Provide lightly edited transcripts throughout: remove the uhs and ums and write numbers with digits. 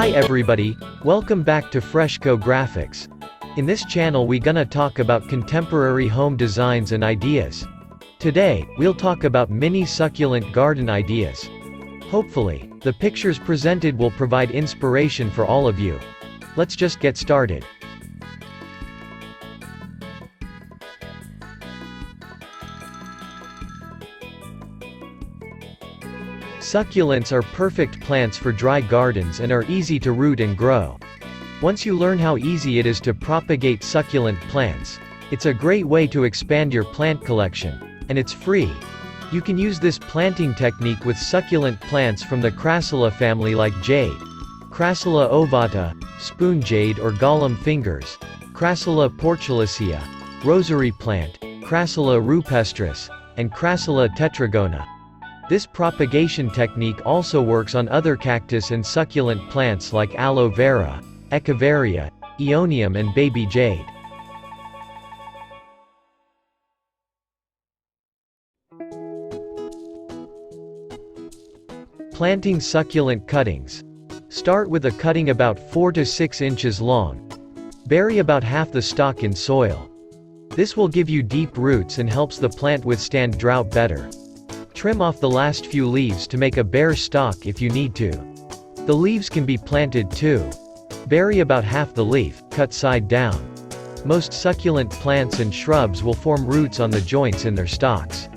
Hi everybody, welcome back to Freshco Graphics. In this channel we gonna talk about contemporary home designs and ideas. Today, we'll talk about mini succulent garden ideas. Hopefully, the pictures presented will provide inspiration for all of you. Let's just get started. Succulents are perfect plants for dry gardens and are easy to root and grow. Once you learn how easy it is to propagate succulent plants, it's a great way to expand your plant collection, and it's free. You can use this planting technique with succulent plants from the Crassula family like jade, Crassula ovata, spoon jade or gollum fingers, Crassula portulacea, rosary plant, Crassula rupestris, and Crassula tetragona. This propagation technique also works on other cactus and succulent plants like aloe vera, echeveria, aeonium and baby jade. Planting succulent cuttings. Start with a cutting about 4 to 6 inches long. Bury about half the stalk in soil. This will give you deep roots and helps the plant withstand drought better. Trim off the last few leaves to make a bare stalk if you need to. The leaves can be planted too. Bury about half the leaf, cut side down. Most succulent plants and shrubs will form roots on the joints in their stalks.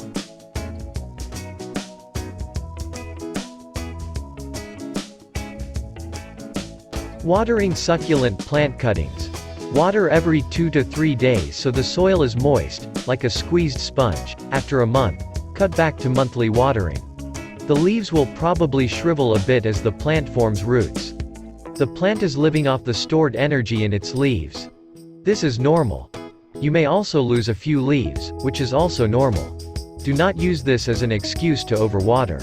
Watering succulent plant cuttings. Water every 2 to 3 days so the soil is moist, like a squeezed sponge. After a month, cut back to monthly watering. The leaves will probably shrivel a bit as the plant forms roots. The plant is living off the stored energy in its leaves. This is normal. You may also lose a few leaves, which is also normal. Do not use this as an excuse to overwater.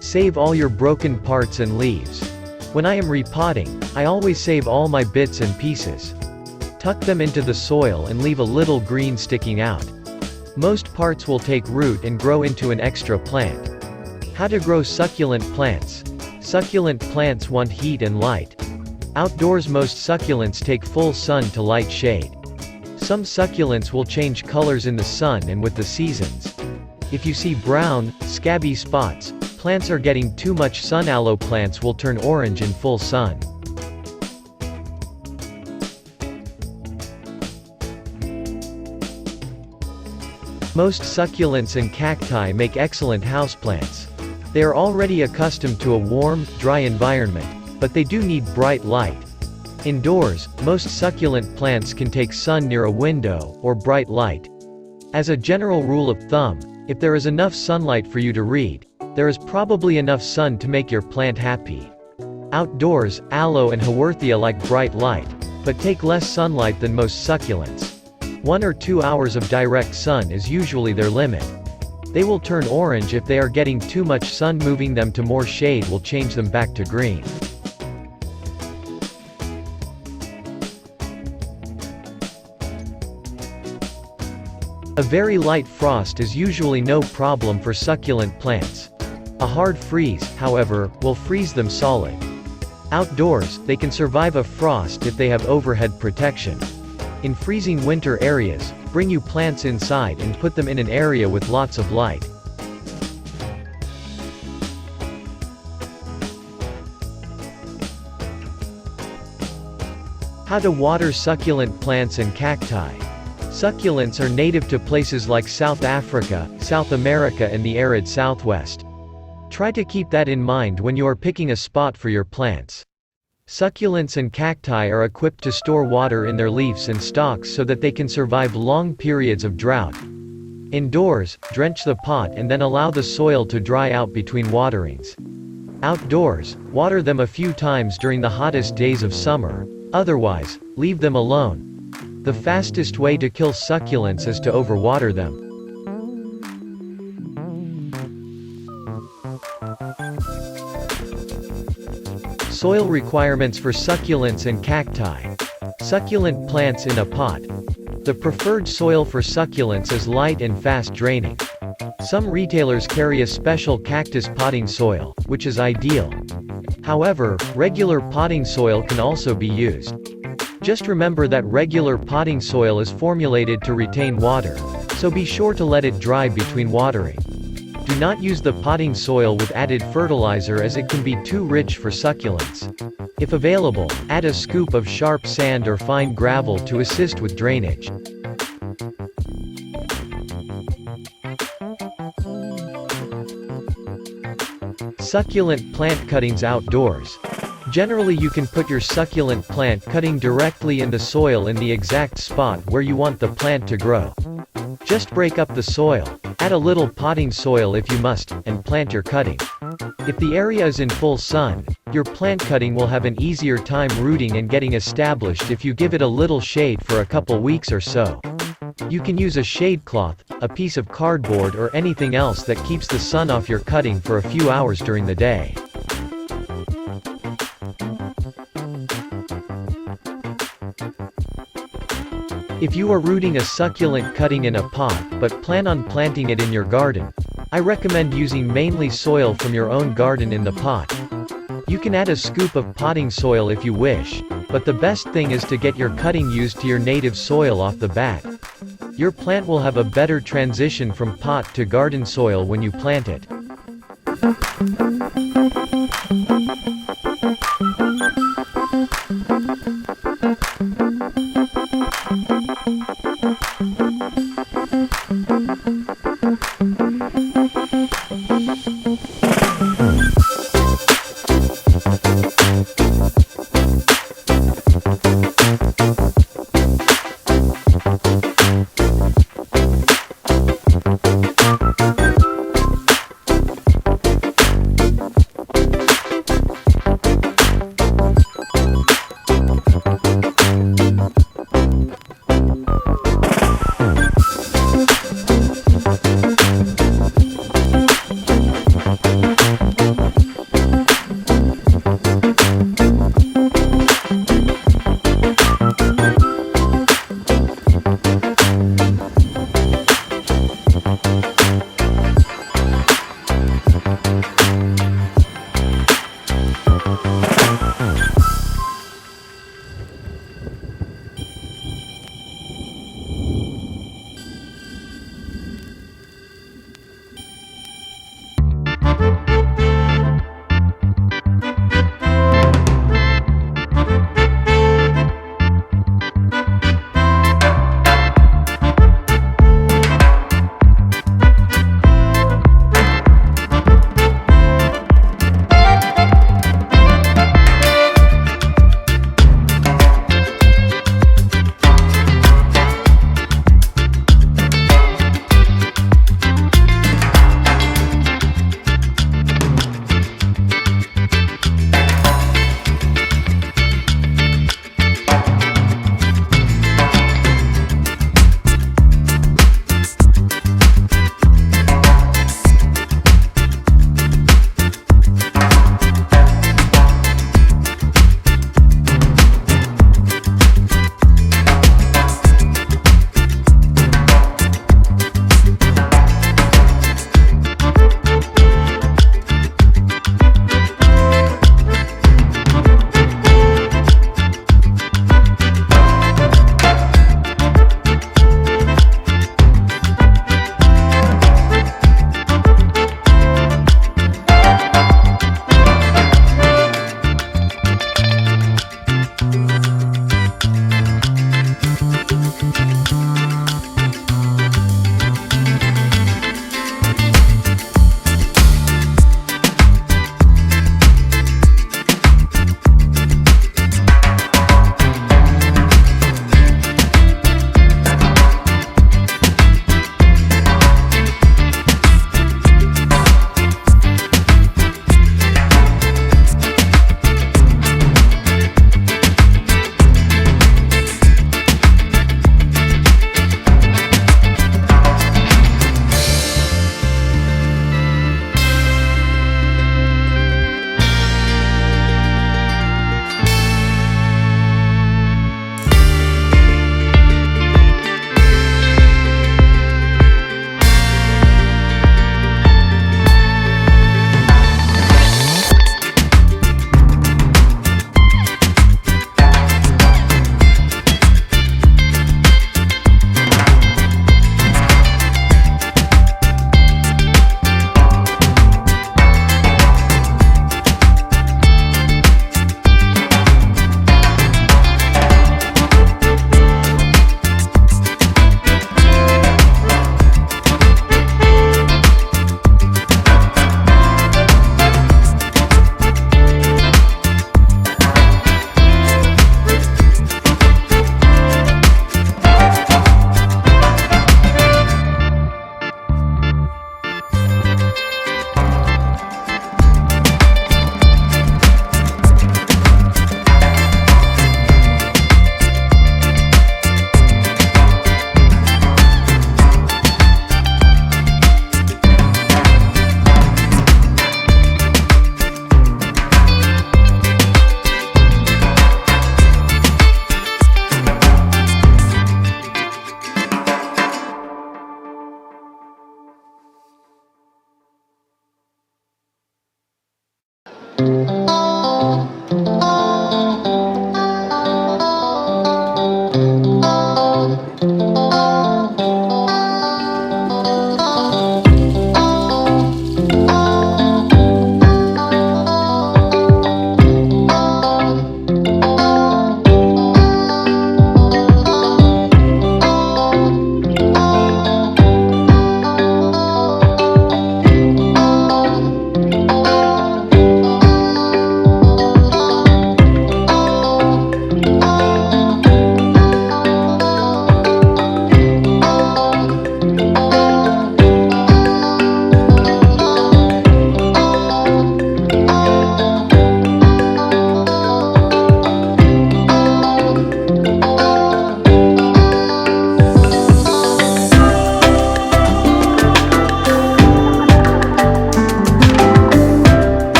Save all your broken parts and leaves. When I am repotting, I always save all my bits and pieces. Tuck them into the soil and leave a little green sticking out. Most parts will take root and grow into an extra plant. How to grow succulent plants. Succulent plants want heat and light. Outdoors most succulents take full sun to light shade. Some succulents will change colors in the sun and with the seasons. If you see brown, scabby spots, plants are getting too much sun. Aloe plants will turn orange in full sun. Most succulents and cacti make excellent houseplants. They are already accustomed to a warm, dry environment, but they do need bright light. Indoors, most succulent plants can take sun near a window, or bright light. As a general rule of thumb, if there is enough sunlight for you to read, there is probably enough sun to make your plant happy. Outdoors, aloe and haworthia like bright light, but take less sunlight than most succulents. 1 or 2 hours of direct sun is usually their limit. They will turn orange if they are getting too much sun. Moving them to more shade will change them back to green. A very light frost is usually no problem for succulent plants. A hard freeze, however, will freeze them solid. Outdoors, they can survive a frost if they have overhead protection. In freezing winter areas, bring your plants inside and put them in an area with lots of light. How to water succulent plants and cacti. Succulents are native to places like South Africa, South America and the arid Southwest. Try to keep that in mind when you are picking a spot for your plants. Succulents and cacti are equipped to store water in their leaves and stalks so that they can survive long periods of drought. Indoors, drench the pot and then allow the soil to dry out between waterings. Outdoors, water them a few times during the hottest days of summer. Otherwise, leave them alone. The fastest way to kill succulents is to overwater them. Soil requirements for succulents and cacti. Succulent plants in a pot. The preferred soil for succulents is light and fast draining. Some retailers carry a special cactus potting soil, which is ideal. However, regular potting soil can also be used. Just remember that regular potting soil is formulated to retain water, so be sure to let it dry between watering. Do not use the potting soil with added fertilizer as it can be too rich for succulents. If available, add a scoop of sharp sand or fine gravel to assist with drainage. Succulent plant cuttings outdoors. Generally you can put your succulent plant cutting directly in the soil in the exact spot where you want the plant to grow. Just break up the soil, add a little potting soil if you must, and plant your cutting. If the area is in full sun, your plant cutting will have an easier time rooting and getting established if you give it a little shade for a couple weeks or so. You can use a shade cloth, a piece of cardboard or anything else that keeps the sun off your cutting for a few hours during the day. If you are rooting a succulent cutting in a pot, but plan on planting it in your garden, I recommend using mainly soil from your own garden in the pot. You can add a scoop of potting soil if you wish, but the best thing is to get your cutting used to your native soil off the bat. Your plant will have a better transition from pot to garden soil when you plant it.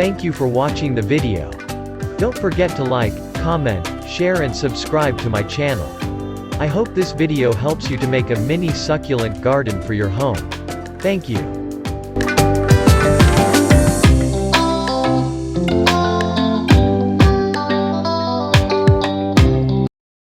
Thank you for watching the video. Don't forget to like, comment, share and subscribe to my channel. I hope this video helps you to make a mini succulent garden for your home. Thank you.